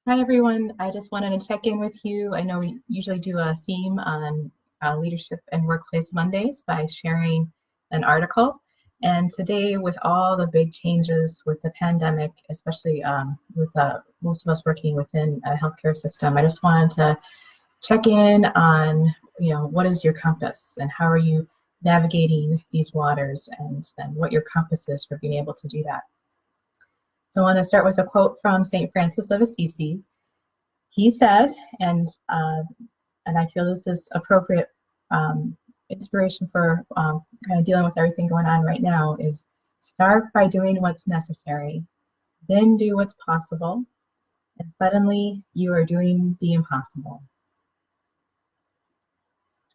Hi, everyone. I just wanted to check in with you. I know we usually do a theme on leadership and workplace Mondays by sharing an article. And today, with all the big changes with the pandemic, especially with most of us working within a healthcare system, I just wanted to check in on, what is your compass and how are you navigating these waters and what your compass is for being able to do that. So I want to start with a quote from St. Francis of Assisi. He said, and I feel this is appropriate inspiration for kind of dealing with everything going on right now, is start by doing what's necessary, then do what's possible, and suddenly you are doing the impossible.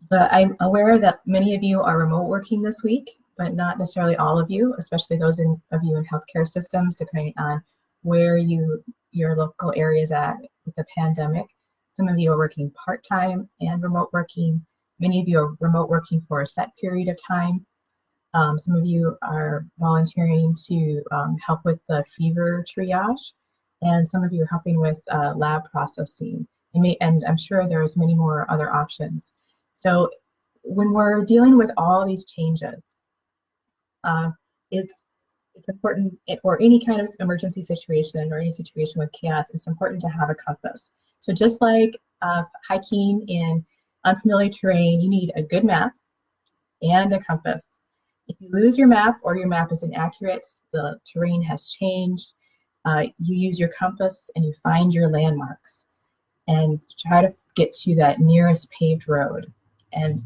So I'm aware that many of you are remote working this week, but not necessarily all of you, especially those of you in healthcare systems, depending on where your local area is at with the pandemic. Some of you are working part-time and remote working. Many of you are remote working for a set period of time. Some of you are volunteering to help with the fever triage, and some of you are helping with lab processing. And I'm sure there's many more other options. So when we're dealing with all these changes, it's important, or any kind of emergency situation or any situation with chaos, it's important to have a compass. So just like hiking in unfamiliar terrain, you need a good map and a compass. If you lose your map or your map is inaccurate, the terrain has changed, you use your compass and you find your landmarks and try to get to that nearest paved road. And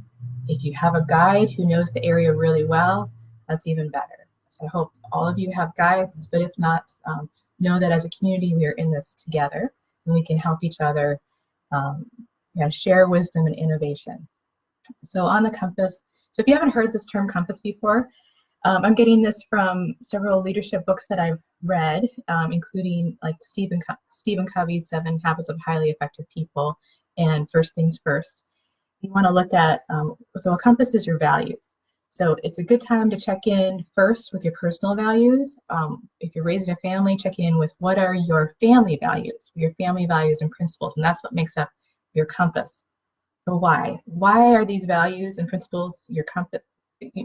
if you have a guide who knows the area really well, that's even better. So I hope all of you have guides, but if not, know that as a community, we are in this together and we can help each other share wisdom and innovation. So on the compass, so if you haven't heard this term compass before, I'm getting this from several leadership books that I've read, including like Stephen Covey's 7 Habits of Highly Effective People and First Things First. You want to look at, so a compass is your values. So it's a good time to check in first with your personal values. If you're raising a family, check in with what are your family values and principles, and that's what makes up your compass. So why? Why are these values and principles your compass?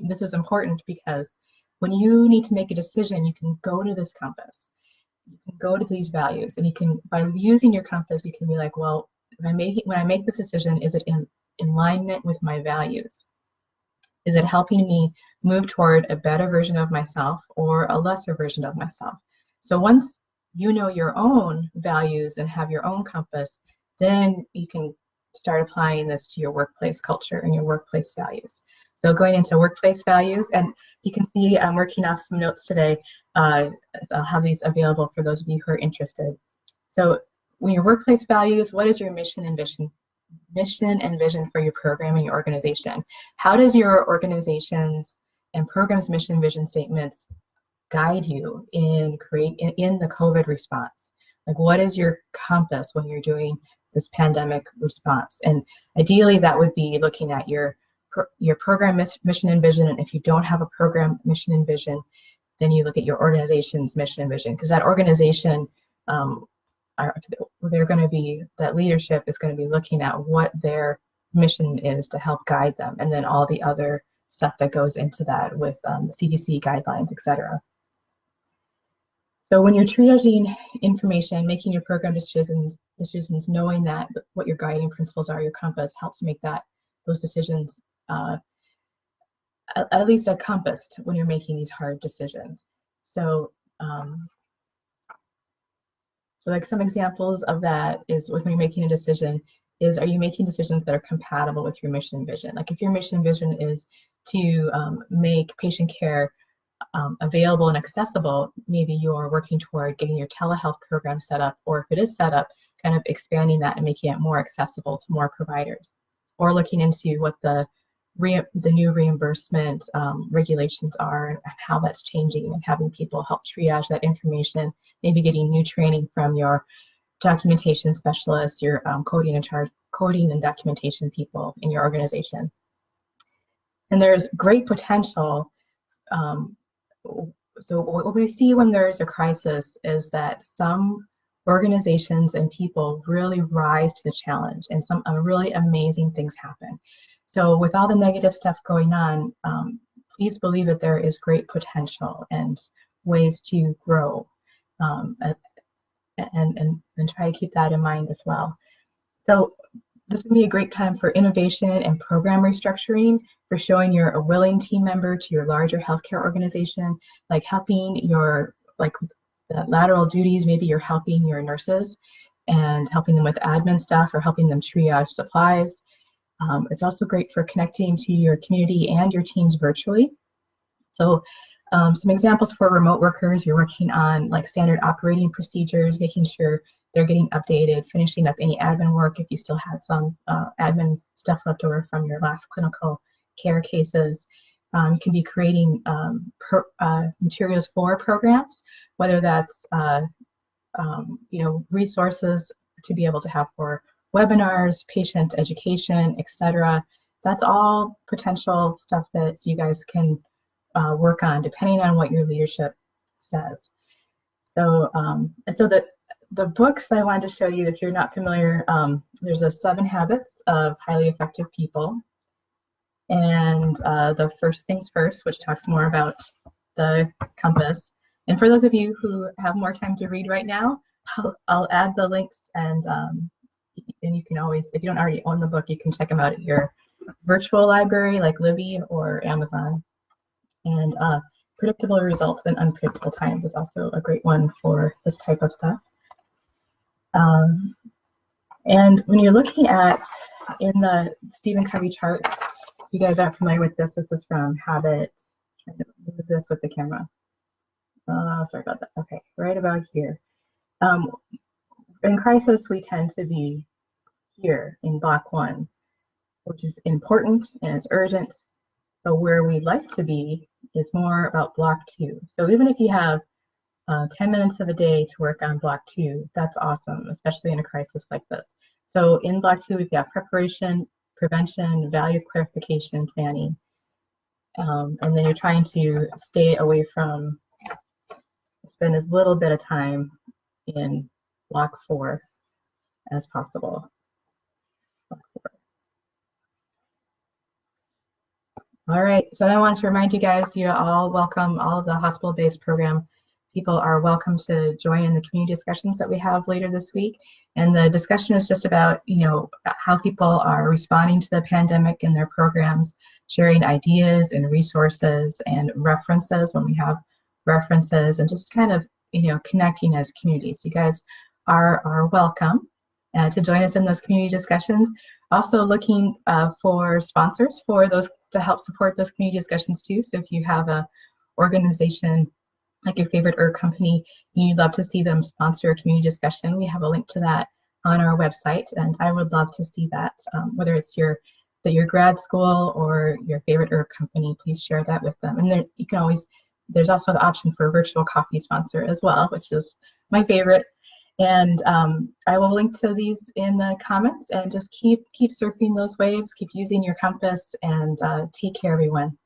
This is important because when you need to make a decision, you can go to this compass. You can go to these values, and you can, by using your compass, you can be like, well, when I make this decision, is it in alignment with my values? Is it helping me move toward a better version of myself or a lesser version of myself? So once you know your own values and have your own compass, then you can start applying this to your workplace culture and your workplace values. So going into workplace values, and you can see I'm working off some notes today. So I'll have these available for those of you who are interested. So when your workplace values, what is your mission and vision for your program and your organization? How does your organization's and program's mission vision statements guide you in the COVID response? Like, what is your compass when you're doing this pandemic response? And ideally, that would be looking at your program mission and vision. And if you don't have a program mission and vision, then you look at your organization's mission and vision, because that organization, that leadership is going to be looking at what their mission is to help guide them, and then all the other stuff that goes into that with CDC guidelines, etc. So when you're triaging information, making your program decisions, knowing that what your guiding principles are, your compass helps make those decisions at least encompassed when you're making these hard decisions. So like some examples of that is when you're making a decision is, are you making decisions that are compatible with your mission and vision? Like if your mission and vision is to make patient care available and accessible, maybe you're working toward getting your telehealth program set up, or if it is set up, kind of expanding that and making it more accessible to more providers, or looking into what the new reimbursement regulations are and how that's changing, and having people help triage that information, maybe getting new training from your documentation specialists, your coding and documentation people in your organization. And there's great potential. So what we see when there's a crisis is that some organizations and people really rise to the challenge, and some really amazing things happen. So with all the negative stuff going on, please believe that there is great potential and ways to grow, and try to keep that in mind as well. So this can be a great time for innovation and program restructuring, for showing you're a willing team member to your larger healthcare organization, like helping your, like the lateral duties, maybe you're helping your nurses and helping them with admin stuff or helping them triage supplies. It's also great for connecting to your community and your teams virtually. So some examples for remote workers: you're working on like standard operating procedures, making sure they're getting updated, finishing up any admin work if you still had some admin stuff left over from your last clinical care cases. You can be creating materials for programs, whether that's resources to be able to have for webinars, patient education, etc. That's all potential stuff that you guys can work on depending on what your leadership says. So, and so the books I wanted to show you, if you're not familiar, there's a 7 Habits of Highly Effective People, and the First Things First, which talks more about the compass. And for those of you who have more time to read right now, I'll add the links, and you can always, if you don't already own the book, you can check them out at your virtual library like Libby or Amazon. And Predictable Results in Unpredictable Times is also a great one for this type of stuff. And when you're looking at in the Stephen Covey chart, if you guys aren't familiar with this, this is from Habit. I'm trying to move this with the camera. Sorry about that. Okay, right about here. In crisis, we tend to be here in block 1, which is important and it's urgent. But where we'd like to be is more about block 2. So even if you have 10 minutes of a day to work on block 2, that's awesome, especially in a crisis like this. So in block 2, we've got preparation, prevention, values clarification, planning. And then you're trying to stay away from, spend as little bit of time in block 4 as possible. Block 4. All right, so I want to remind you guys, you're all welcome. All of the hospital-based program people are welcome to join in the community discussions that we have later this week. And the discussion is just about, how people are responding to the pandemic in their programs, sharing ideas and resources and references when we have references, and just kind of, connecting as communities. You guys are welcome to join us in those community discussions. Also looking for sponsors for those to help support those community discussions too. So if you have a organization like your favorite herb company, you'd love to see them sponsor a community discussion, we have a link to that on our website, and I would love to see that. Whether it's your grad school or your favorite herb company, please share that with them. And then you can always, there's also the option for a virtual coffee sponsor as well, which is my favorite. And I will link to these in the comments, and just keep surfing those waves, keep using your compass, and take care, everyone.